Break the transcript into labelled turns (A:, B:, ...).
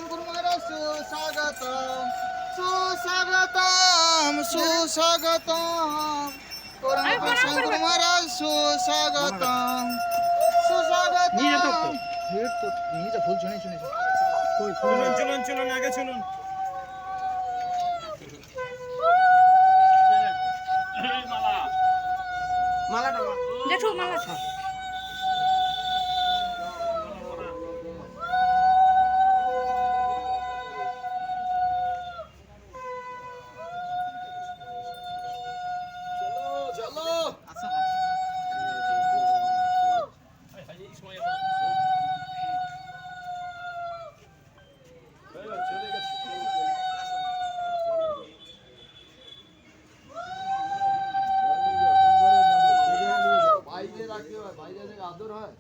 A: गुरुमारा सुस्वागतम सुस्वागतम सुस्वागतम गुरुमारा सुस्वागतम सुस्वागतम भेट तो নিজে ফুল শুনে শুনে কই চলুন চলুন আগে চলুন মালা মালাটা
B: দেখো মালা ছা
A: বাইরে থেকে আদর হয়